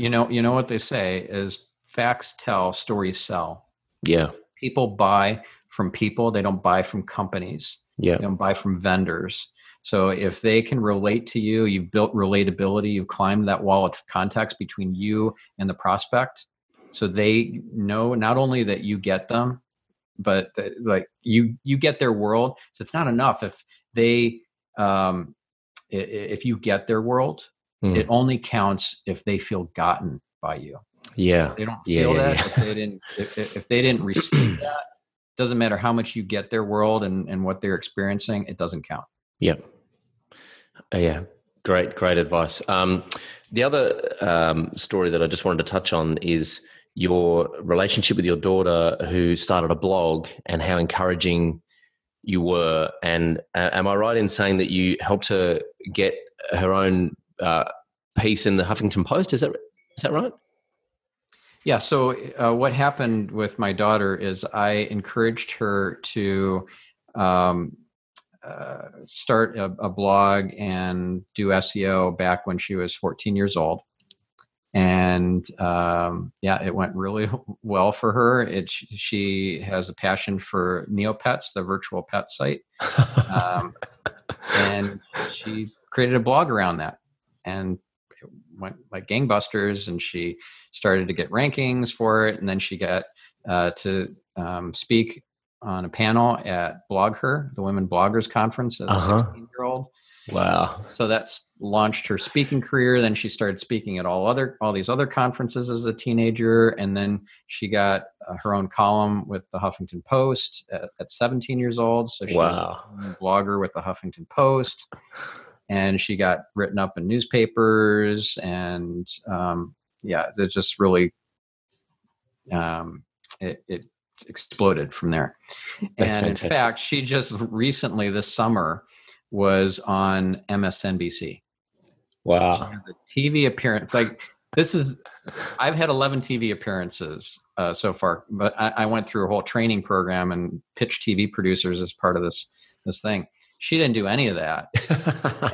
know what they say is facts tell, stories sell. Yeah. People buy from people. They don't buy from companies. Yeah. They don't buy from vendors. So if they can relate to you, you've built relatability, you've climbed that wall of context between you and the prospect. So they know not only that you get them, but like you get their world. So it's not enough if they, if you get their world, it only counts if they feel gotten by you. Yeah. If they don't feel that. If they didn't receive that, doesn't matter how much you get their world and what they're experiencing, it doesn't count. Yep. Yeah. Great advice. The other story that I just wanted to touch on is your relationship with your daughter, who started a blog, and how encouraging you were. And am I right in saying that you helped her get her own piece in the Huffington Post? Is that right? Yeah. So what happened with my daughter is I encouraged her to start a blog and do SEO back when she was 14 years old. And it went really well for her. She has a passion for Neopets, the virtual pet site. And she created a blog around that. And went like gangbusters, and she started to get rankings for it. And then she got to speak on a panel at Blog Her, the Women Bloggers Conference, as a 16-year-old. Wow. So that's launched her speaking career. Then she started speaking at all these other conferences as a teenager. And then she got her own column with the Huffington Post at 17 years old. So she was a blogger with the Huffington Post. And she got written up in newspapers, and there's just really, it exploded from there. That's and fantastic. In fact, she just recently this summer was on MSNBC. Wow. She had a TV appearance. Like I've had 11 TV appearances so far, but I went through a whole training program and pitched TV producers as part of this thing. She didn't do any of that.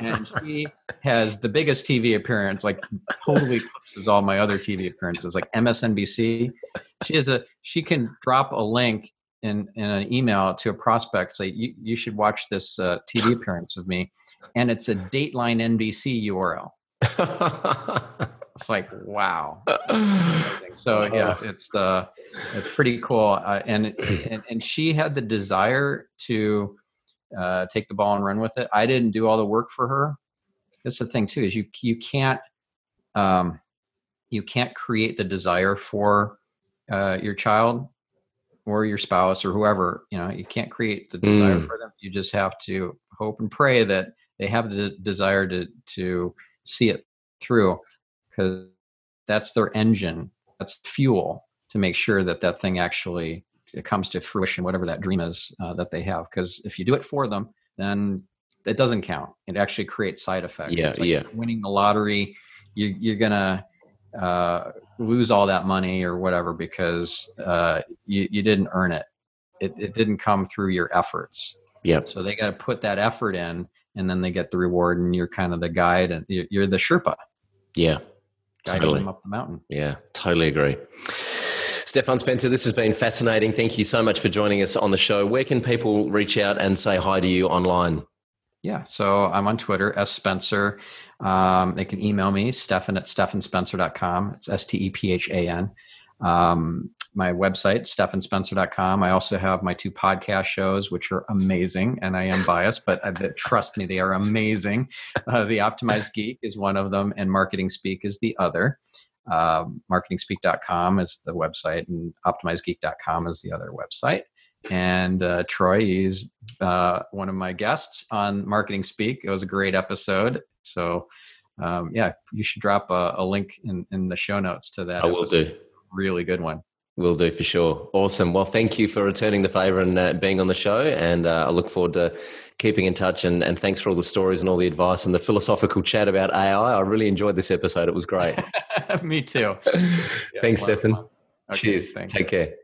And she has the biggest TV appearance, like totally eclipses all my other TV appearances, like MSNBC. She can drop a link in an email to a prospect, say, you should watch this TV appearance of me. And it's a Dateline NBC URL. It's like, wow. So yeah, it's pretty cool. And she had the desire to take the ball and run with it. I didn't do all the work for her. That's the thing too, is you can't create the desire for your child or your spouse or whoever. You can't create the desire for them. You just have to hope and pray that they have the desire to see it through, because that's their engine. That's fuel to make sure that thing actually it comes to fruition, whatever that dream is that they have. Because if you do it for them, then it doesn't count. It actually creates side effects. Yeah, it's like winning the lottery, you're gonna lose all that money or whatever because you didn't earn it. It didn't come through your efforts. Yeah. So they got to put that effort in, and then they get the reward, and you're kind of the guide, and you're the Sherpa. Yeah. Guiding them up the mountain. Yeah, totally agree. Stephan Spencer, this has been fascinating. Thank you so much for joining us on the show. Where can people reach out and say hi to you online? Yeah, so I'm on Twitter, @Spencer. They can email me, Stephan at stephanspencer.com. It's STEPHAN. My website, stephanspencer.com. I also have my 2 podcast shows, which are amazing, and I am biased, but trust me, they are amazing. The Optimized Geek is one of them, and Marketing Speak is the other. MarketingSpeak.com is the website, and OptimizedGeek.com is the other website. And Troy, he's one of my guests on Marketing Speak. It was a great episode. So, yeah, you should drop a link in the show notes to that. I will do. Really good one. Will do for sure. Awesome. Well, thank you for returning the favor and being on the show. And I look forward to keeping in touch. And thanks for all the stories and all the advice and the philosophical chat about AI. I really enjoyed this episode. It was great. Me too. Thanks, Stephan. Okay, cheers. thanks. Take care.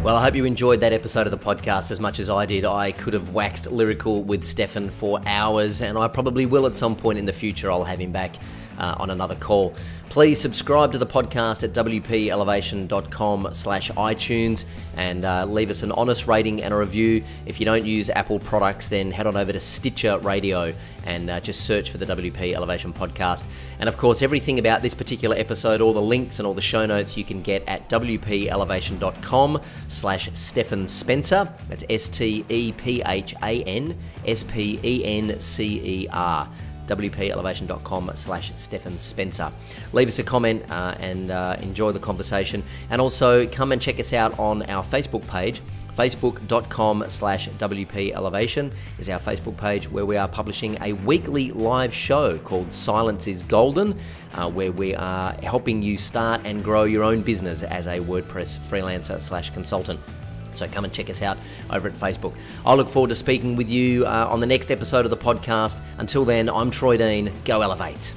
Well, I hope you enjoyed that episode of the podcast as much as I did. I could have waxed lyrical with Stephan for hours, and I probably will at some point in the future. I'll have him back on another call. Please subscribe to the podcast at wplelevation.com/iTunes and leave us an honest rating and a review. If you don't use Apple products, then head on over to Stitcher Radio and just search for the WP Elevation podcast. And of course, everything about this particular episode, all the links and all the show notes, you can get at wplelevation.com/Stephan Spencer. That's STEPHANSPENCER. wplelevation.com/Stephan Spencer. Leave us a comment and enjoy the conversation. And also come and check us out on our Facebook page. Facebook.com/WP Elevation is our Facebook page, where we are publishing a weekly live show called Silence is Golden, where we are helping you start and grow your own business as a WordPress freelancer/consultant. So come and check us out over at Facebook. I look forward to speaking with you on the next episode of the podcast. Until then, I'm Troy Dean. Go Elevate.